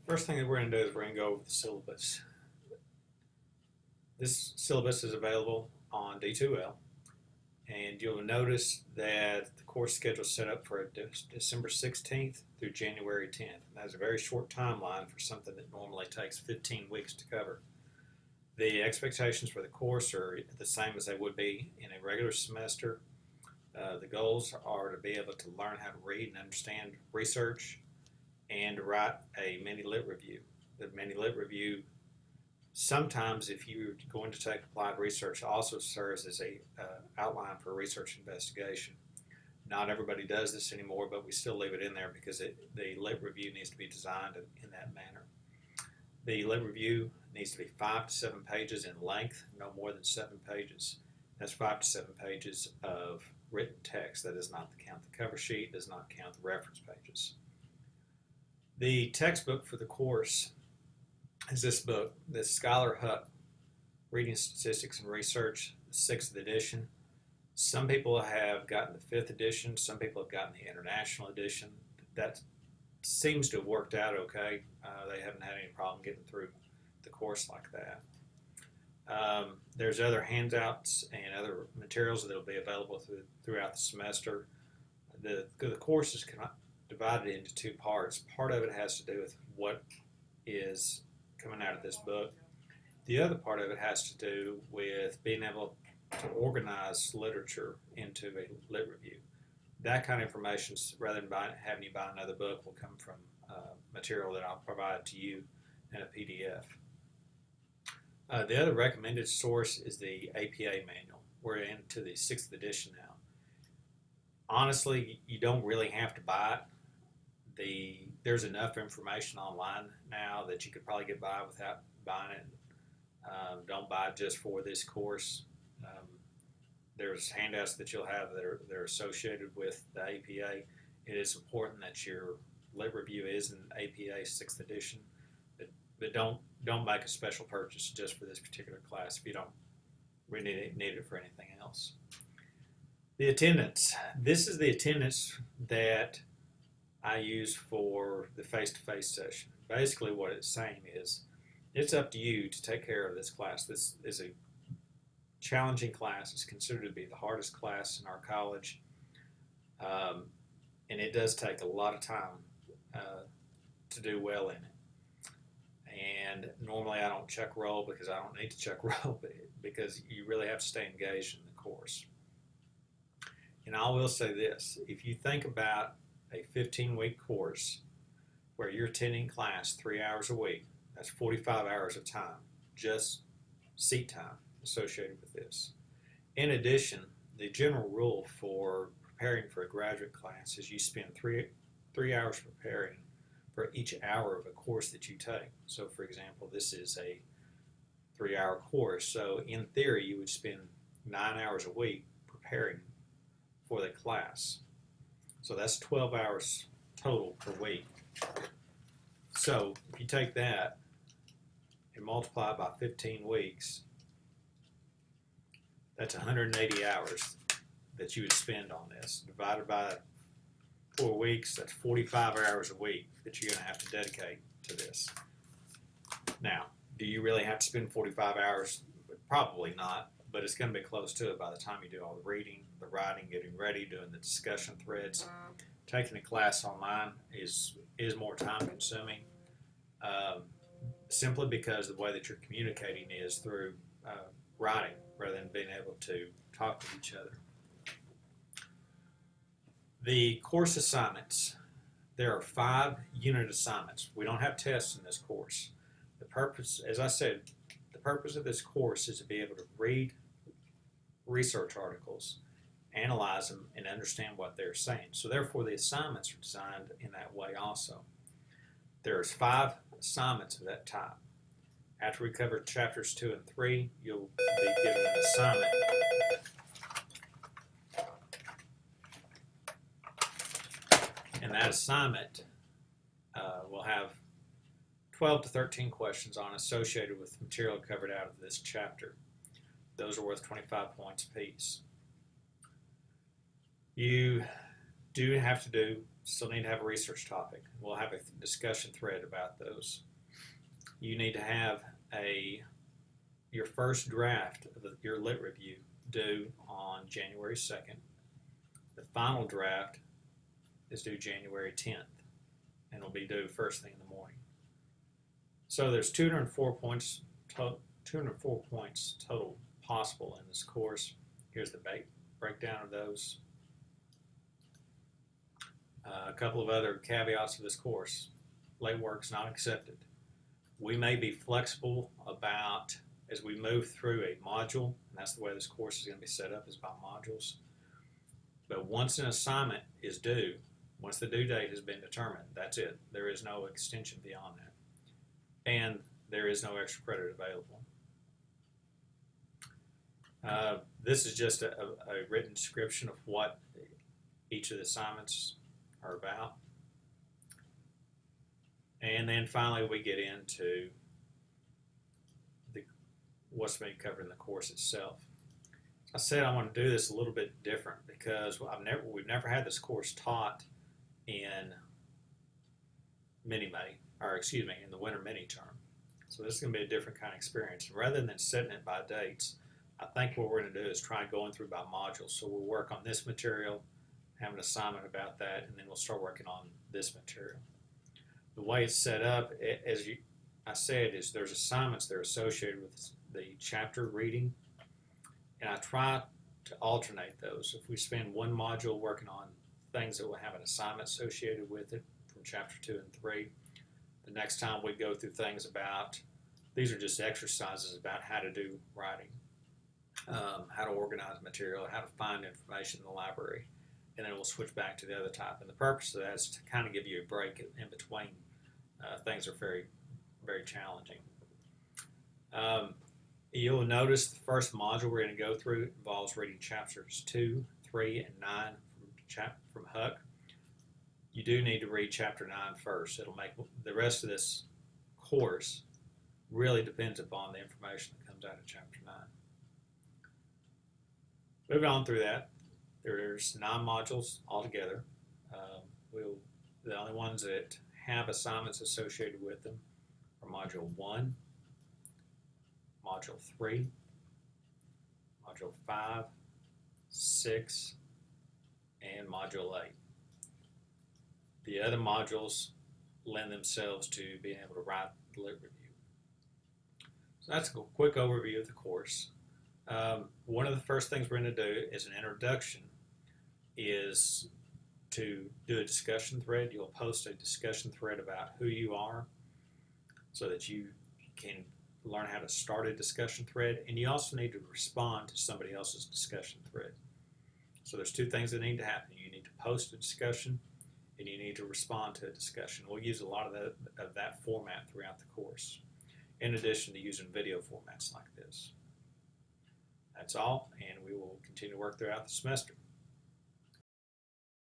First thing that we're going to do is we're going to go over the syllabus. This syllabus is available on D2L, and you'll notice that the course schedule is set up for December 16th through January 10th. And that's a very short timeline for something that normally takes 15 weeks to cover. The expectations for the course are the same as they would be in a regular semester. The goals are to be able to learn how to read and understand research and to write a mini lit review. The mini lit review, sometimes if you're going to take applied research, also serves as a outline for research investigation. Not everybody does this anymore, but we still leave it in there because the lit review needs to be designed in that manner. The lit review needs to be 5 to 7 pages in length, no more than 7 pages. That's 5 to 7 pages of written text. That does not count the cover sheet, does not count the reference pages. The textbook for the course is this book, the Schuyler Huck Reading Statistics and Research, 6th edition. Some people have gotten the 5th edition, some people have gotten the International edition. That seems to have worked out okay. They haven't had any problem getting through the course like that. There's other handouts and other materials that will be available throughout the semester. The course is divided into 2 parts. Part of it has to do with what is coming out of this book. The other part of it has to do with being able to organize literature into a lit review. That kind of information, rather than having you buy another book, will come from material that I'll provide to you in a PDF. The other recommended source is the APA manual. We're into the 6th edition now. Honestly, you don't really have to buy it. There's enough information online now that you could probably get by without buying it. Don't buy it just for this course. There's handouts that you'll have that are associated with the APA. It is important that your lit review is in APA 6th edition, but don't make a special purchase just for this particular class if you don't really need it for anything else. The attendance. This is the attendance that I use for the face-to-face session. Basically what it's saying is it's up to you to take care of this class. This is a challenging class. It's considered to be the hardest class in our college, and it does take a lot of time to do well in it. And normally I don't check roll because I don't need to check roll because you really have to stay engaged in the course. And I will say this, if you think about a 15-week course where you're attending class 3 hours a week, that's 45 hours of time, just seat time associated with this. In addition, the general rule for preparing for a graduate class is you spend three hours preparing for each hour of a course that you take. So for example, this is a 3-hour course, so in theory you would spend 9 hours a week preparing for the class. So that's 12 hours total per week. So if you take that and multiply it by 15 weeks, that's 180 hours that you would spend on this. Divided by 4 weeks, that's 45 hours a week that you're going to have to dedicate to this. Now, do you really have to spend 45 hours? Probably not, but it's going to be close to it by the time you do all the reading, the writing, getting ready, doing the discussion threads. Taking a class online is more time consuming, simply because the way that you're communicating is through writing rather than being able to talk with each other. The course assignments. There are 5 unit assignments. We don't have tests in this course. The purpose, as I said, the purpose of this course is to be able to read research articles, analyze them, and understand what they're saying. So therefore the assignments are designed in that way also. There's 5 assignments of that type. After we cover chapters 2 and 3, you'll be given an assignment. And that assignment will have 12 to 13 questions on associated with material covered out of this chapter. Those are worth 25 points apiece. You do have to do still need to have a research topic. We'll have a discussion thread about those. You need to have your first draft of your lit review due on January 2nd. The final draft is due January 10th, and will be due first thing in the morning. So there's 204 points total possible in this course. Here's the breakdown of those. A couple of other caveats of this course. Late work's not accepted. We may be flexible about as we move through a module, and that's the way this course is going to be set up, is by modules. But once an assignment is due, once the due date has been determined, that's it. There is no extension beyond that. And there is no extra credit available. This is just a written description of what each of the assignments are about. And then finally we get into what's being covered in the course itself. I said I want to do this a little bit different because we've never had this course taught in in the winter mini term. So this is going to be a different kind of experience. And rather than setting it by dates, I think what we're going to do is try going through by modules. So we'll work on this material, have an assignment about that, and then we'll start working on this material. The way it's set up, I said, is there's assignments that are associated with the chapter reading, and I try to alternate those. If we spend one module working on things that will have an assignment associated with it from chapter 2 and 3, the next time we go through things about, these are just exercises about how to do writing, how to organize material, how to find information in the library, and then we'll switch back to the other type. And the purpose of that is to kind of give you a break in between. Things are very, very challenging. You'll notice the first module we're going to go through involves reading chapters 2, 3, and 9 from Huck. You do need to read chapter 9 first. It'll make the rest of this course really depends upon the information that comes out of chapter 9. Moving on through that, there's 9 modules altogether. The only ones that have assignments associated with them are Module 1, Module 3, Module 5, 6, and Module 8. The other modules lend themselves to being able to write the lit review. So that's a quick overview of the course. One of the first things we're going to do as an introduction is to do a discussion thread. You'll post a discussion thread about who you are so that you can learn how to start a discussion thread, and you also need to respond to somebody else's discussion thread. So there's 2 things that need to happen. You need to post a discussion, and you need to respond to a discussion. We'll use a lot of that format throughout the course, in addition to using video formats like this. That's all, and we will continue to work throughout the semester.